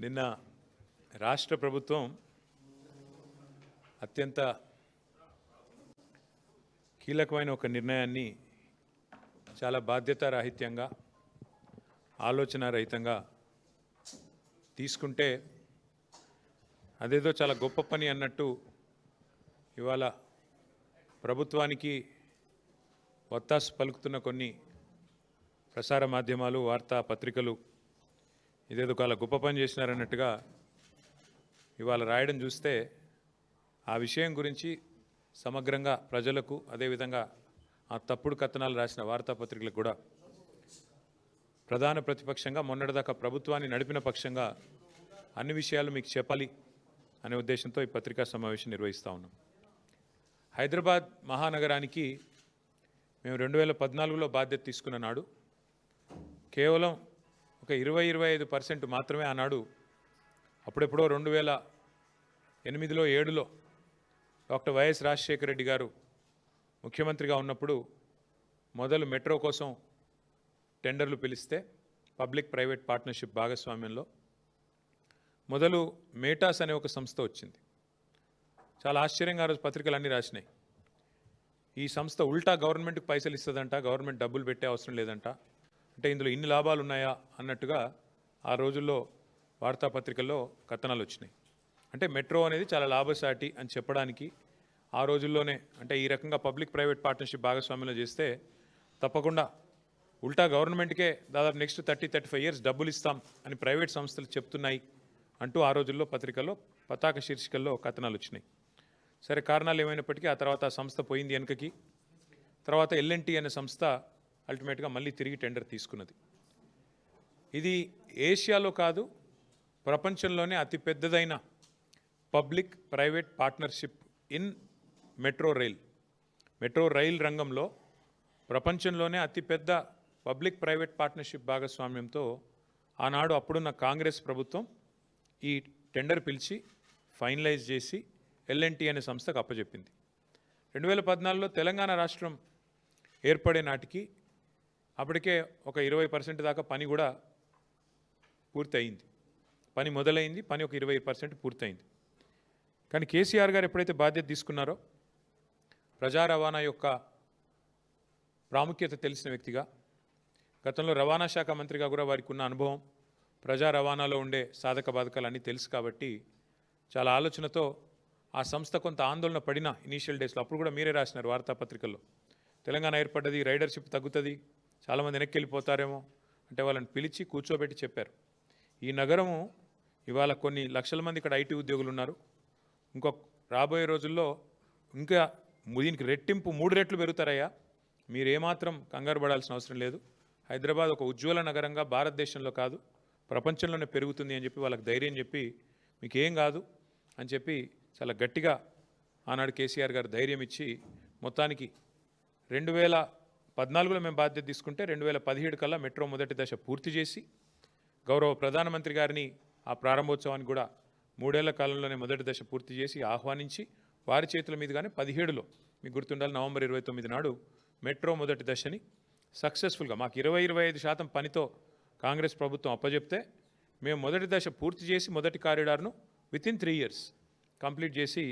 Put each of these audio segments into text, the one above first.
నిన్న రాష్ట్ర ప్రభుత్వం అత్యంత కీలకమైన ఒక నిర్ణయాన్ని చాలా బాధ్యతారాహిత్యంగా ఆలోచనారహితంగా తీసుకుంటే అదేదో చాలా గొప్ప పని అన్నట్టు ఇవాళ ప్రభుత్వానికి వత్తాసు పలుకుతున్న కొన్ని ప్రసార మాధ్యమాలు వార్తా పత్రికలు ఇదేదో చాలా గొప్ప పని చేసినారన్నట్టుగా ఇవాళ రాయడం చూస్తే ఆ విషయం గురించి సమగ్రంగా ప్రజలకు అదేవిధంగా ఆ తప్పుడు కథనాలు రాసిన వార్తాపత్రికలకు కూడా ప్రధాన ప్రతిపక్షంగా మొన్నటిదాకా ప్రభుత్వాన్ని నడిపిన పక్షంగా అన్ని విషయాలు మీకు చెప్పాలి అనే ఉద్దేశంతో ఈ పత్రికా సమావేశం నిర్వహిస్తూ ఉన్నాం. హైదరాబాద్ మహానగరానికి మేము 2014లో బాధ్యత తీసుకున్న నాడు కేవలం ఒక 20-25% మాత్రమే ఆనాడు అప్పుడెప్పుడో 2008లో 2007లో డాక్టర్ వైఎస్ రాజశేఖర రెడ్డి గారు ముఖ్యమంత్రిగా ఉన్నప్పుడు మొదలు మెట్రో కోసం టెండర్లు పిలిస్తే పబ్లిక్ ప్రైవేట్ పార్ట్నర్షిప్ భాగస్వామ్యంలో మొదలు మేటాస్ అనే ఒక సంస్థ వచ్చింది. చాలా ఆశ్చర్యంగా ఆ రోజు పత్రికలు అన్నీ రాసినాయి. ఈ సంస్థ ఉల్టా గవర్నమెంట్కి పైసలు ఇస్తుందంట, గవర్నమెంట్ డబ్బులు పెట్టే అవసరం లేదంట, అంటే ఇందులో ఇన్ని లాభాలు ఉన్నాయా అన్నట్టుగా ఆ రోజుల్లో వార్తాపత్రికల్లో కథనాలు వచ్చినాయి. అంటే మెట్రో అనేది చాలా లాభసాటి అని చెప్పడానికి ఆ రోజుల్లోనే, అంటే ఈ రకంగా పబ్లిక్ ప్రైవేట్ పార్ట్నర్షిప్ భాగస్వామ్యంలో చేస్తే తప్పకుండా ఉల్టా గవర్నమెంట్కే దాదాపు నెక్స్ట్ 30-35 ఇయర్స్ డబ్బులు ఇస్తాం అని ప్రైవేట్ సంస్థలు చెప్తున్నాయి అంటూ ఆ రోజుల్లో పత్రికల్లో పతాక శీర్షికల్లో కథనాలు వచ్చినాయి. సరే, కారణాలు ఏమైనప్పటికీ ఆ తర్వాత ఆ సంస్థ పోయింది వెనుకకి. తర్వాత ఎల్ఎన్టీ అనే సంస్థ అల్టిమేట్గా మళ్ళీ తిరిగి టెండర్ తీసుకున్నది. ఇది ఏషియాలో కాదు, ప్రపంచంలోనే అతిపెద్దదైన public private partnership in metro rail రంగంలో ప్రపంచంలోనే అతిపెద్ద పబ్లిక్ ప్రైవేట్ పార్ట్నర్షిప్ భాగస్వామ్యంతో ఆనాడు అప్పుడున్న కాంగ్రెస్ ప్రభుత్వం ఈ టెండర్ పిలిచి ఫైనలైజ్ చేసి ఎల్ఎన్టీ అనే సంస్థకు అప్పచెప్పింది. 2014లో తెలంగాణ రాష్ట్రం ఏర్పడే నాటికి అప్పటికే ఒక 20% దాకా పని కూడా పూర్తయింది. పని మొదలైంది, పని ఒక 20% పూర్తయింది. కానీ కేసీఆర్ గారు ఎప్పుడైతే బాధ్యత తీసుకున్నారో ప్రజా రవాణా యొక్క ప్రాముఖ్యత తెలిసిన వ్యక్తిగా, గతంలో రవాణా శాఖ మంత్రిగా కూడా వారికి ఉన్న అనుభవం, ప్రజా రవాణాలో ఉండే సాధక బాధకాలు అన్నీ తెలుసు కాబట్టి చాలా ఆలోచనతో ఆ సంస్థ కొంత ఆందోళన పడిన ఇనీషియల్ డేస్లో, అప్పుడు కూడా మీరే రాసినారు వార్తాపత్రికల్లో, తెలంగాణ ఏర్పడ్డది, రైడర్షిప్ తగ్గుతుంది, చాలామంది వెనక్కి వెళ్ళిపోతారేమో అంటే వాళ్ళని పిలిచి కూర్చోబెట్టి చెప్పారు, ఈ నగరము ఇవాళ కొన్ని లక్షల మంది ఇక్కడ ఐటీ ఉద్యోగులు ఉన్నారు, ఇంకొక రాబోయే రోజుల్లో ఇంకా దీనికి రెట్టింపు 3 రెట్లు పెరుగుతారయ్యా, మీరు ఏమాత్రం కంగారు పడాల్సిన అవసరం లేదు, హైదరాబాద్ ఒక ఉజ్వల నగరంగా భారతదేశంలో కాదు ప్రపంచంలోనే పెరుగుతుంది అని చెప్పి వాళ్ళకి ధైర్యం చెప్పి, మీకు ఏం కాదు అని చెప్పి చాలా గట్టిగా ఆనాడు కేసీఆర్ గారు ధైర్యం ఇచ్చి మొత్తానికి 2014లో మేము బాధ్యత తీసుకుంటే 2017 కల్లా మెట్రో మొదటి దశ పూర్తి చేసి గౌరవ ప్రధానమంత్రి గారిని ఆ ప్రారంభోత్సవానికి కూడా 3 ఏళ్ల కాలంలోనే మొదటి దశ పూర్తి చేసి ఆహ్వానించి వారి చేతుల మీదుగానే 17లో మీకు గుర్తుండాలి నవంబర్ 29 నాడు మెట్రో మొదటి దశని సక్సెస్ఫుల్గా మాకు 20-25% పనితో కాంగ్రెస్ ప్రభుత్వం అప్పచెప్తే మేము మొదటి దశ పూర్తి చేసి మొదటి కారిడార్ను వితిన్ 3 ఇయర్స్ కంప్లీట్ చేసి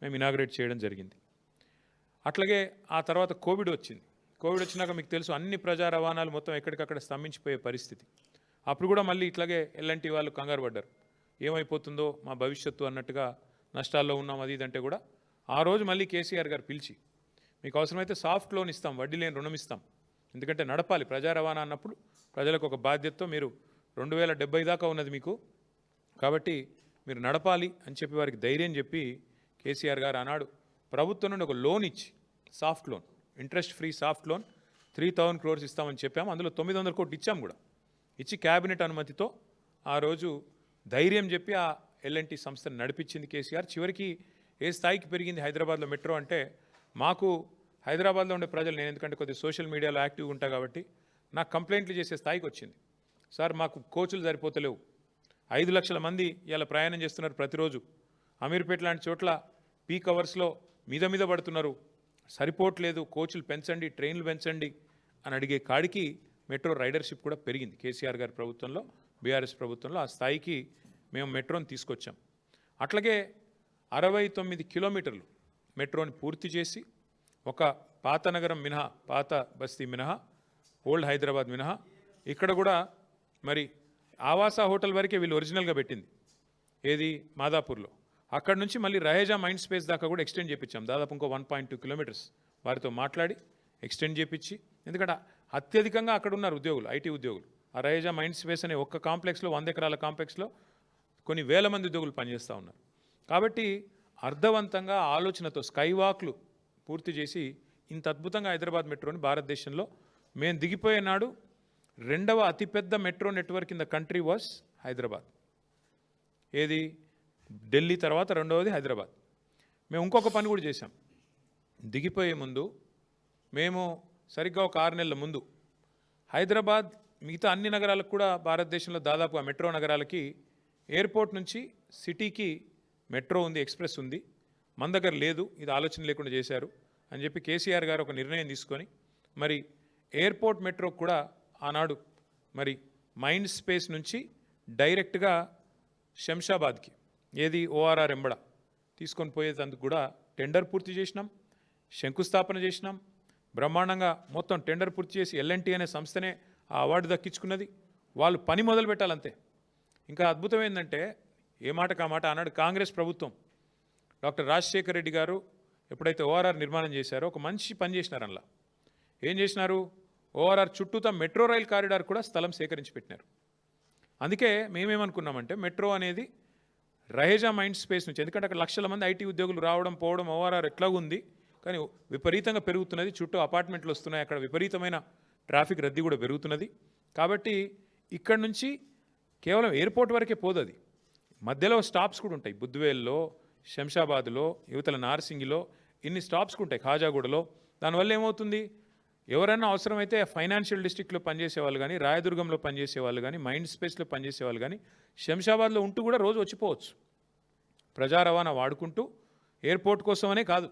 మేము ఇనాగ్రేట్ చేయడం జరిగింది. అట్లాగే ఆ తర్వాత కోవిడ్ వచ్చినాక మీకు తెలుసు అన్ని ప్రజా రవాణాలు మొత్తం ఎక్కడికక్కడ స్తంభించిపోయే పరిస్థితి. అప్పుడు కూడా మళ్ళీ ఇట్లాగే ఎల్ఎన్టీ వాళ్ళు కంగారు పడ్డారు, ఏమైపోతుందో మా భవిష్యత్తు అన్నట్టుగా, నష్టాల్లో ఉన్నాం అది ఇదంటే కూడా ఆ రోజు మళ్ళీ కేసీఆర్ గారు పిలిచి మీకు అవసరమైతే సాఫ్ట్ లోన్ ఇస్తాం, వడ్డీ లేని రుణం ఇస్తాం, ఎందుకంటే నడపాలి ప్రజా రవాణా అన్నప్పుడు ప్రజలకు ఒక బాధ్యతతో, మీరు 2070 దాకా ఉన్నది మీకు, కాబట్టి మీరు నడపాలి అని చెప్పి వారికి ధైర్యం చెప్పి కేసీఆర్ గారు ఆనాడు ప్రభుత్వం నుండి ఒక లోన్ ఇచ్చి, soft loan, interest free soft loan 3000 crores ఇస్తామని చెప్పాము. అందులో 900 కోట్లు ఇచ్చాము కూడా. ఇచ్చి క్యాబినెట్ అనుమతితో ఆ రోజు ధైర్యం చెప్పి ఆ ఎల్ఎన్టీ సంస్థను నడిపించింది కేసీఆర్. చివరికి ఏ స్థాయికి పెరిగింది హైదరాబాద్లో మెట్రో అంటే, మాకు హైదరాబాద్లో ఉండే ప్రజలు, నేను ఎందుకంటే కొద్దిగా సోషల్ మీడియాలో యాక్టివ్గా ఉంటా కాబట్టి నాకు కంప్లైంట్లు చేసే స్థాయికి వచ్చింది. సార్ మాకు కోచ్లు సరిపోతలేవు, 5 లక్షల మంది ఇలా ప్రయాణం చేస్తున్నారు ప్రతిరోజు, అమీర్పేట లాంటి చోట్ల పీక్ అవర్స్లో మీద పడుతున్నారు, సరిపోవట్లేదు, కోచ్లు పెంచండి, ట్రైన్లు పెంచండి అని అడిగే కాడికి మెట్రో రైడర్షిప్ కూడా పెరిగింది కేసీఆర్ గారి ప్రభుత్వంలో, బీఆర్ఎస్ ప్రభుత్వంలో. ఆ స్థాయికి మేము మెట్రోని తీసుకొచ్చాం. అట్లాగే 69 కిలోమీటర్లు మెట్రోని పూర్తి చేసి ఒక పాత నగరం మినహా, పాత బస్తీ మినహా, ఓల్డ్ హైదరాబాద్ మినహా ఇక్కడ కూడా మరి ఆవాస హోటల్ వరకే వీళ్ళు ఒరిజినల్గా పెట్టింది, ఏది మాదాపూర్లో. అక్కడ నుంచి మళ్ళీ రహేజా మైండ్ స్పేస్ దాకా కూడా ఎక్స్టెండ్ చేయించాం. దాదాపు ఇంకో 1.2 కిలోమీటర్స్ వారితో మాట్లాడి ఎక్స్టెండ్ చేయించి, ఎందుకంటే అత్యధికంగా అక్కడ ఉన్నారు ఉద్యోగులు, ఐటీ ఉద్యోగులు. ఆ రహేజా మైండ్ స్పేస్ అనే ఒక్క కాంప్లెక్స్లో 100 ఎకరాల కాంప్లెక్స్లో కొన్ని వేల మంది ఉద్యోగులు పనిచేస్తూ ఉన్నారు. కాబట్టి అర్థవంతంగా ఆలోచనతో స్కై వాక్లు పూర్తి చేసి ఇంత అద్భుతంగా హైదరాబాద్ మెట్రోని భారతదేశంలో మేము దిగిపోయే నాడు రెండవ అతిపెద్ద metro network in the country was Hyderabad. ఏది ఢిల్లీ తర్వాత రెండవది హైదరాబాద్. మేము ఇంకొక పని కూడా చేశాం. దిగిపోయే ముందు మేము సరిగ్గా ఒక 6 నెలల ముందు హైదరాబాద్ మిగతా అన్ని నగరాలకు కూడా భారతదేశంలో దాదాపు ఆ మెట్రో నగరాలకి ఎయిర్పోర్ట్ నుంచి సిటీకి మెట్రో ఉంది, ఎక్స్ప్రెస్ ఉంది, మన దగ్గర లేదు, ఇది ఆలోచన లేకుండా చేశారు అని చెప్పి కేసీఆర్ గారు ఒక నిర్ణయం తీసుకొని మరి ఎయిర్పోర్ట్ మెట్రో కూడా ఆనాడు మరి మైండ్ స్పేస్ నుంచి డైరెక్ట్గా శంషాబాద్కి, ఏది ఓఆర్ఆర్ ఎంబడ తీసుకొని పోయేందుకు కూడా టెండర్ పూర్తి చేసినాం, శంకుస్థాపన చేసినాం. బ్రహ్మాండంగా మొత్తం టెండర్ పూర్తి చేసి ఎల్ఎన్టీ అనే సంస్థనే ఆ అవార్డు దక్కించుకున్నది. వాళ్ళు పని మొదలు పెట్టాలంతే. ఇంకా అద్భుతం ఏంటంటే, ఏ మాట కా మాట ఆనాడు కాంగ్రెస్ ప్రభుత్వం డాక్టర్ రాజశేఖర్ రెడ్డి గారు ఎప్పుడైతే ఓఆర్ఆర్ నిర్మాణం చేశారో ఒక మంచి పని చేసినారు. అందులో ఏం చేసినారు, ఓఆర్ఆర్ చుట్టూతా మెట్రో రైల్ కారిడార్ కూడా స్థలం సేకరించి పెట్టినారు. అందుకే మేమేమనుకున్నామంటే మెట్రో అనేది రహేజా మైండ్ స్పేస్ నుంచి, ఎందుకంటే అక్కడ లక్షల మంది ఐటీ ఉద్యోగులు రావడం పోవడం ఓఆర్ఆర్ ఎట్లాగుంది, కానీ విపరీతంగా పెరుగుతున్నది, చుట్టూ అపార్ట్మెంట్లు వస్తున్నాయి, అక్కడ విపరీతమైన ట్రాఫిక్ రద్దీ కూడా పెరుగుతున్నది. కాబట్టి ఇక్కడ నుంచి కేవలం ఎయిర్పోర్ట్ వరకే పోదు, అది మధ్యలో స్టాప్స్ కూడా ఉంటాయి. బుద్వేల్లో, శంషాబాద్లో, యువతల నార్సింగిలో ఇన్ని స్టాప్స్ ఉంటాయి, ఖాజాగూడలో. దానివల్ల ఏమవుతుంది, ఎవరైనా అవసరమైతే ఫైనాన్షియల్ డిస్ట్రిక్ట్లో పనిచేసే వాళ్ళు కానీ, రాయదుర్గంలో పనిచేసే వాళ్ళు కానీ, మైండ్ స్పేస్లో పనిచేసే వాళ్ళు కానీ శంషాబాద్లో ఉంటూ కూడా రోజు వచ్చిపోవచ్చు. ప్రజా రవాణా వాడుకుంటూ ఎయిర్పోర్ట్ కోసమనే కాదు,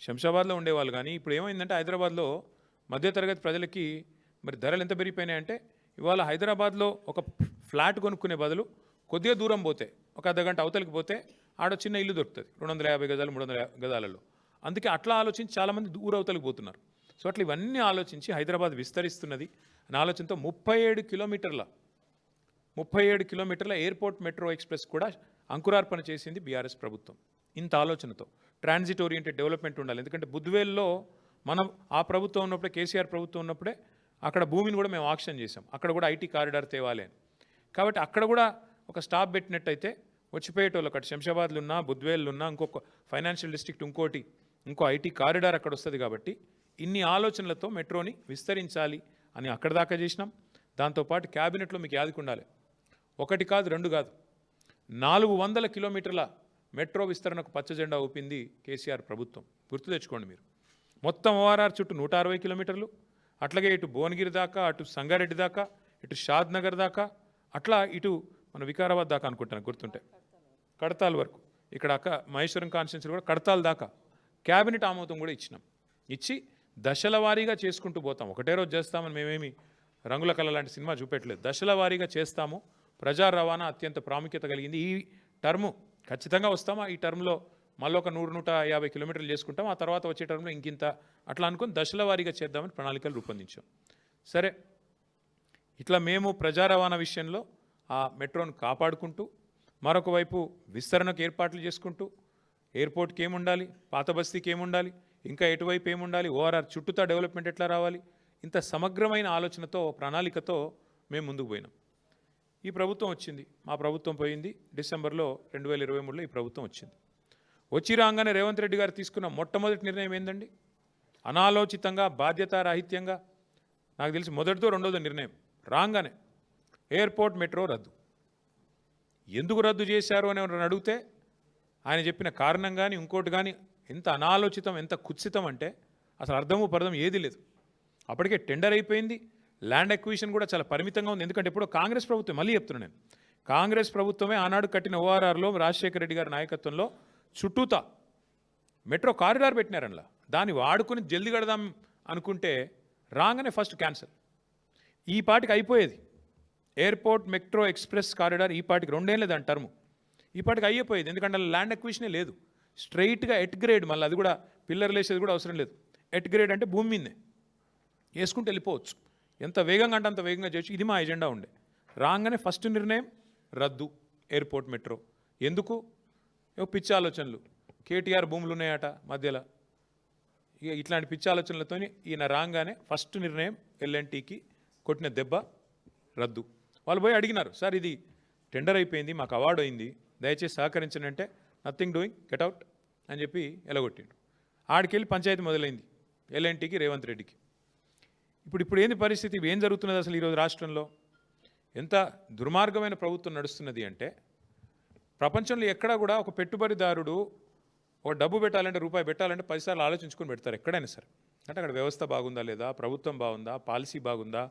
శంషాబాద్లో ఉండేవాళ్ళు కానీ. ఇప్పుడు ఏమైందంటే హైదరాబాద్లో మధ్యతరగతి ప్రజలకి మరి ధరలు ఎంత పెరిగిపోయినాయంటే, ఇవాళ హైదరాబాద్లో ఒక ఫ్లాట్ కొనుక్కునే బదులు కొద్దిగా దూరం పోతే, ఒక అర్ధగంట అవతలికి పోతే ఆడ చిన్న ఇల్లు దొరుకుతుంది 250 గజాలు 300 గజాలలో. అందుకే అట్లా ఆలోచించి చాలామంది దూర అవతలికి పోతున్నారు. సో అట్లా ఇవన్నీ ఆలోచించి హైదరాబాద్ విస్తరిస్తున్నది అనే ఆలోచనతో 37 కిలోమీటర్ల ఎయిర్పోర్ట్ మెట్రో ఎక్స్ప్రెస్ కూడా అంకురార్పణ చేసింది బీఆర్ఎస్ ప్రభుత్వం. ఇంత ఆలోచనతో ట్రాన్సిట్ ఓరియంటెడ్ డెవలప్మెంట్ ఉండాలి. ఎందుకంటే బుద్వేల్లో మనం ఆ ప్రభుత్వం ఉన్నప్పుడే, కేసీఆర్ ప్రభుత్వం ఉన్నప్పుడే అక్కడ భూమిని కూడా మేము ఆక్షన్ చేసాం. అక్కడ కూడా ఐటీ కారిడార్ తేవాలి అని. కాబట్టి అక్కడ కూడా ఒక స్టాప్ పెట్టినట్టయితే వచ్చిపోయేటోళ్ళు, అక్కడ శంషాబాద్లో ఉన్నా, బుద్వేల్లో ఉన్నా, ఇంకొక ఫైనాన్షియల్ డిస్ట్రిక్ట్ ఇంకో ఐటీ కారిడార్ అక్కడ వస్తుంది. కాబట్టి ఇన్ని ఆలోచనలతో మెట్రోని విస్తరించాలి అని అక్కడ దాకా చేసినాం. దాంతోపాటు క్యాబినెట్లో మీకు యాదికి ఉండాలి, 1 కాదు 2 కాదు 400 కిలోమీటర్ల మెట్రో విస్తరణకు పచ్చజెండా ఊపింది కేసీఆర్ ప్రభుత్వం. గుర్తు తెచ్చుకోండి మీరు. మొత్తం ఓఆర్ఆర్ చుట్టూ 160 కిలోమీటర్లు, అట్లాగే ఇటు భువనగిరి దాకా, అటు సంగారెడ్డి దాకా, ఇటు షాద్ నగర్ దాకా, అట్లా ఇటు మన వికారాబాద్ దాకా అనుకుంటాను గుర్తుంటే, కడతాల్ వరకు, ఇక్కడ మహేశ్వరం కాన్స్టిట్యున్సీ కూడా కడతాల్ దాకా క్యాబినెట్ ఆమోదం కూడా ఇచ్చినాం. ఇచ్చి దశల వారీగా చేసుకుంటూ పోతాం. ఒకటే రోజు చేస్తామని మేమేమి రంగుల కళ లాంటి సినిమా చూపెట్టలేదు. దశల వారీగా చేస్తాము. ప్రజా రవాణా అత్యంత ప్రాముఖ్యత కలిగింది. ఈ టర్ము ఖచ్చితంగా వస్తాము. ఈ టర్మ్లో మళ్ళీ ఒక 100-150 కిలోమీటర్లు చేసుకుంటాం. ఆ తర్వాత వచ్చే టర్మ్లో ఇంకింత అట్లా అనుకుని దశల వారీగా చేద్దామని ప్రణాళికలు రూపొందించాం. సరే, ఇట్లా మేము ప్రజా రవాణా విషయంలో ఆ మెట్రోను కాపాడుకుంటూ, మరొక వైపు విస్తరణకు ఏర్పాట్లు చేసుకుంటూ, ఎయిర్పోర్ట్కి ఏముండాలి, పాత బస్తీకి ఏముండాలి, ఇంకా ఎటువైపు ఏముండాలి, ఓఆర్ఆర్ చుట్టూతా డెవలప్మెంట్ ఎట్లా రావాలి, ఇంత సమగ్రమైన ఆలోచనతో, ప్రణాళికతో మేము ముందుకు పోయినాం. ఈ ప్రభుత్వం వచ్చింది, మా ప్రభుత్వం పోయింది. డిసెంబర్లో 2023లో ఈ ప్రభుత్వం వచ్చింది. వచ్చి రాగానే రేవంత్ రెడ్డి గారు తీసుకున్న మొట్టమొదటి నిర్ణయం ఏందండి, అనాలోచితంగా, బాధ్యతారాహిత్యంగా, నాకు తెలిసి మొదటిదో రెండోదో నిర్ణయం రాగానే ఎయిర్పోర్ట్ మెట్రో రద్దు. ఎందుకు రద్దు చేశారు అని ఎవరైనా అడిగితే ఆయన చెప్పిన కారణం కానీ ఇంకోటి కానీ ఎంత అనాలోచితం, ఎంత కుత్సితం అంటే అసలు అర్థము పర్థం ఏది లేదు. అప్పటికే టెండర్ అయిపోయింది, ల్యాండ్ అక్విజిషన్ కూడా చాలా పరిమితంగా ఉంది. ఎందుకంటే ఎప్పుడో కాంగ్రెస్ ప్రభుత్వం, మళ్ళీ చెప్తున్నాను నేను, కాంగ్రెస్ ప్రభుత్వమే ఆనాడు కట్టిన ఓఆర్ఆర్లో రాజశేఖర రెడ్డి గారి నాయకత్వంలో చుట్టూతా మెట్రో కారిడార్ పెట్టినారనలా. దాన్ని వాడుకుని జల్దీ కడదాం అనుకుంటే రాగానే ఫస్ట్ క్యాన్సల్. ఈ పాటికి అయిపోయేది ఎయిర్పోర్ట్ మెట్రో ఎక్స్ప్రెస్ కారిడార్, ఈ పాటికి 2 ఏళ్ళే దాని టర్ము. ఇప్పటికి అయిపోయేది, ఎందుకంటే ల్యాండ్ ఎక్విషనే లేదు. స్ట్రైట్గా ఎట్ గ్రేడ్, మళ్ళీ అది కూడా పిల్లర్లు వేసేది కూడా అవసరం లేదు. ఎట్ గ్రేడ్ అంటే భూమి మీదే వేసుకుంటూ వెళ్ళిపోవచ్చు. ఎంత వేగంగా అంటే అంత వేగంగా చేయొచ్చు. ఇది మా ఎజెండా ఉండే. రాగానే ఫస్ట్ నిర్ణయం రద్దు ఎయిర్పోర్ట్ మెట్రో. ఎందుకు? పిచ్చి ఆలోచనలు. కేటీఆర్ భూములు ఉన్నాయట మధ్యలో, ఇక ఇట్లాంటి పిచ్చి ఆలోచనలతో ఈయన రాగానే ఫస్ట్ నిర్ణయం ఎల్ఎన్టీకి కొట్టిన దెబ్బ రద్దు. వాళ్ళు పోయి అడిగినారు, సార్ ఇది టెండర్ అయిపోయింది, మాకు అవార్డు అయింది, దయచేసి సహకరించండి అంటే నథింగ్ డూయింగ్, గెట్ అవుట్ అని చెప్పి ఎలగొట్టిండు. ఆడికెళ్ళి పంచాయతీ మొదలైంది ఎల్ఎన్టీకి, రేవంత్ రెడ్డికి. ఇప్పుడు ఏంది పరిస్థితి? ఏం జరుగుతున్నది అసలు ఈరోజు రాష్ట్రంలో? ఎంత దుర్మార్గమైన ప్రభుత్వం నడుస్తున్నది అంటే, ప్రపంచంలో ఎక్కడా కూడా ఒక పెట్టుబడిదారుడు ఒక డబ్బు పెట్టాలంటే, రూపాయి పెట్టాలంటే 10 సార్లు ఆలోచించుకొని పెడతారు ఎక్కడైనా సరే. అంటే అక్కడ వ్యవస్థ బాగుందా లేదా, ప్రభుత్వం బాగుందా, పాలసీ బాగుందా,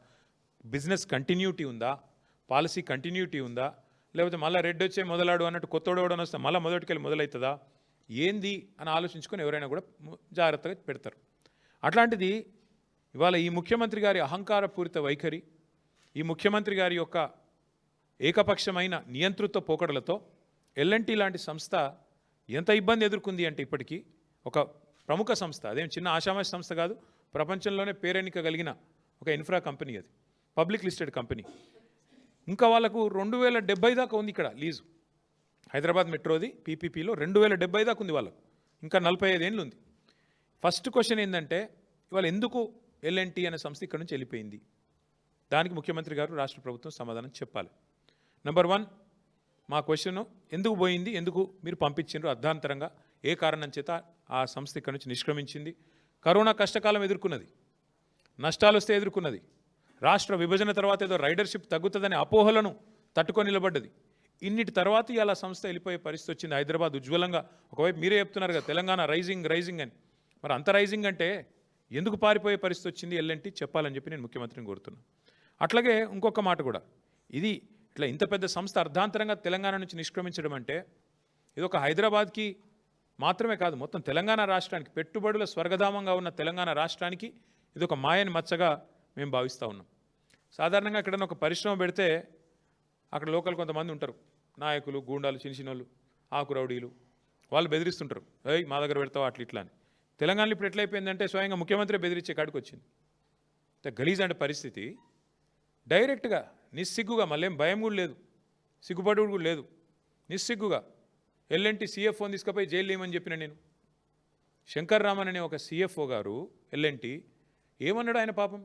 బిజినెస్ కంటిన్యూటీ ఉందా, పాలసీ కంటిన్యూటీ ఉందా, లేకపోతే మళ్ళీ రెడ్ వచ్చే మొదలాడు అన్నట్టు కొత్తోడవడం వస్తే మళ్ళీ మొదటికెళ్ళి మొదలవుతుందా, ఏంది అని ఆలోచించుకొని ఎవరైనా కూడా జాగ్రత్తగా పెడతారు. అట్లాంటిది ఇవాళ ఈ ముఖ్యమంత్రి గారి అహంకారపూరిత వైఖరి, ఈ ముఖ్యమంత్రి గారి యొక్క ఏకపక్షమైన నియంతృత్వ పోకడలతో ఎల్ఎన్టీ లాంటి సంస్థ ఎంత ఇబ్బంది ఎదుర్కొంది అంటే, ఇప్పటికీ ఒక ప్రముఖ సంస్థ, అదేం చిన్న ఆషామాషి సంస్థ కాదు, ప్రపంచంలోనే పేరెన్నిక కలిగిన ఒక ఇన్ఫ్రా కంపెనీ, అది పబ్లిక్ లిస్టెడ్ కంపెనీ. ఇంకా వాళ్ళకు 2070 దాకా ఉంది ఇక్కడ లీజు. హైదరాబాద్ మెట్రోది పీపీపీలో 2070 దాకా ఉంది వాళ్ళకు, ఇంకా 45 ఏళ్ళు ఉంది. ఫస్ట్ క్వశ్చన్ ఏంటంటే, ఇవాళ ఎందుకు ఎల్ఎన్టీ అనే సంస్థ ఇక్కడ నుంచి వెళ్ళిపోయింది? దానికి ముఖ్యమంత్రి గారు, రాష్ట్ర ప్రభుత్వం సమాధానం చెప్పాలి. నెంబర్ 1, మా క్వశ్చన్ ఎందుకు పోయింది, ఎందుకు మీరు పంపించారు అర్ధాంతరంగా, ఏ కారణం చేత ఆ సంస్థ ఇక్కడ నుంచి నిష్క్రమించింది? కరోనా కష్టకాలం ఎదుర్కొన్నది, నష్టాలు వస్తే ఎదుర్కొన్నది, రాష్ట్ర విభజన తర్వాత ఏదో రైడర్షిప్ తగ్గుతుందనే అపోహలను తట్టుకొని నిలబడ్డది. ఇన్నిటి తర్వాత ఇలా సంస్థ వెళ్ళిపోయే పరిస్థితి వచ్చింది. హైదరాబాద్ ఉజ్వలంగా, ఒకవైపు మీరే చెప్తున్నారు కదా తెలంగాణ రైజింగ్ అని, మరి అంత రైజింగ్ అంటే ఎందుకు పారిపోయే పరిస్థితి వచ్చింది ఎల్ఎన్టీ చెప్పాలని చెప్పి నేను ముఖ్యమంత్రిని కోరుతున్నాను. అట్లాగే ఇంకొక మాట కూడా, ఇది ఇట్లా ఇంత పెద్ద సంస్థ అర్ధాంతరంగా తెలంగాణ నుంచి నిష్క్రమించడం అంటే, ఇది ఒక హైదరాబాద్కి మాత్రమే కాదు, మొత్తం తెలంగాణ రాష్ట్రానికి, పెట్టుబడుల స్వర్గధామంగా ఉన్న తెలంగాణ రాష్ట్రానికి ఇది ఒక మాయని మచ్చగా మేము భావిస్తూ ఉన్నాం. సాధారణంగా ఎక్కడైనా ఒక పరిశ్రమ పెడితే అక్కడ లోకల్ కొంతమంది ఉంటారు, నాయకులు, గూండాలు, చిన్నోళ్ళు, ఆకురౌడీలు, వాళ్ళు బెదిరిస్తుంటారు, ఏయ్ మా దగ్గర పెడతావా అట్లా ఇట్లా అని. తెలంగాణలో ఇప్పుడు ఎట్లయిపోయిందంటే స్వయంగా ముఖ్యమంత్రి బెదిరించే కాడికి వచ్చింది. గలీజ్ అంటే పరిస్థితి. డైరెక్ట్గా నిస్సిగ్గుగా, మళ్ళేం భయం కూడా లేదు, సిగ్గుపడు కూడా లేదు, నిస్సిగ్గుగా ఎల్ఎన్టీ సిఎఫ్ఓని తీసుకుపోయి జైలు వేయమని చెప్పిన నేను. శంకర్ రామన్ అనే ఒక సిఎఫ్ఓ గారు ఎల్ఎన్టీ ఏమన్నాడు? ఆయన పాపం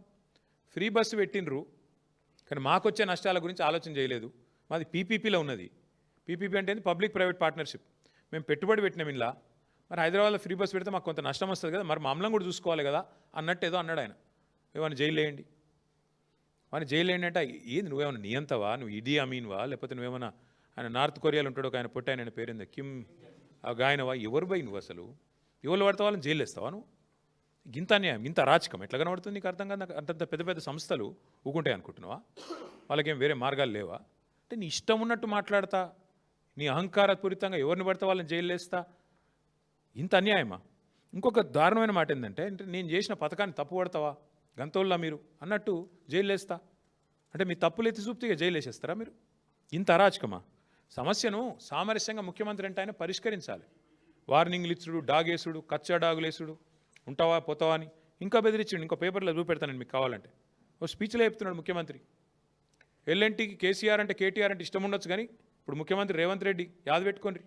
ఫ్రీ బస్సు పెట్టినరు, కానీ మాకొచ్చే నష్టాల గురించి ఆలోచన చేయలేదు. మాది పీపీపీలో ఉన్నది. పీపీపీ అంటే పబ్లిక్ ప్రైవేట్ పార్ట్నర్షిప్. మేము పెట్టుబడి పెట్టినాం ఇలా, మరి హైదరాబాద్లో ఫ్రీ బస్ పెడితే మాకు కొంత నష్టం వస్తుంది కదా, మరి మమ్మల్ని కూడా చూసుకోవాలి కదా అన్నట్టు ఏదో అన్నాడు ఆయన. ఏమైనా జైలు వేయండి, వాడిని జైలు వేయండి అంటే ఏంది, నువ్వేమైనా నియంతవా, నువ్వు ఇడీ అమీన్వా, లేకపోతే నువ్వేమన్నా ఆయన నార్త్ కొరియాలో ఉంటాడు ఒక ఆయన పుట్టి, ఆయన పేరుంది కిమ్ గాయనవా, ఎవరు పోయి నువ్వు అసలు ఎవరు పడితే వాళ్ళని జైలు వేస్తావా నువ్వు? గింత అన్యాయం, ఇంత అరాచకం ఎట్లా కనబడుతుంది నీకు అర్థం కాదు. అంతంత పెద్ద పెద్ద సంస్థలు ఊకుంటాయి అనుకుంటున్నావా? వాళ్ళకేం వేరే మార్గాలు లేవా? అంటే నీ ఇష్టం ఉన్నట్టు మాట్లాడతా, నీ అహంకారపూరితంగా ఎవరిని పడితే వాళ్ళని జైలు వేస్తా, ఇంత అన్యాయమా? ఇంకొక దారుణమైన మాట ఏంటంటే, నేను చేసిన పథకాన్ని తప్పు పడతావా గంతోళ్ళ మీరు అన్నట్టు జైలు వేస్తా అంటే, మీ తప్పులు ఎత్తి చూపితే జైలు వేసేస్తారా మీరు? ఇంత అరాచకమా? సమస్యను సామరస్యంగా ముఖ్యమంత్రి అంటే ఆయన పరిష్కరించాలి. వార్నింగ్లు ఇచ్చుడు, డాగేసుడు, కచ్చా డాగులేసుడు, ఉంటావా పోతావా అని ఇంకా బెదిరించాడు. ఇంకో పేపర్లో చూపెడతాను మీకు కావాలంటే. ఓ స్పీచ్లో చెప్తున్నాడు ముఖ్యమంత్రి, ఎల్ఎన్టీకి కేసీఆర్ అంటే కేటీఆర్ అంటే ఇష్టం ఉండొచ్చు, కానీ ఇప్పుడు ముఖ్యమంత్రి రేవంత్ రెడ్డి యాద పెట్టుకోండి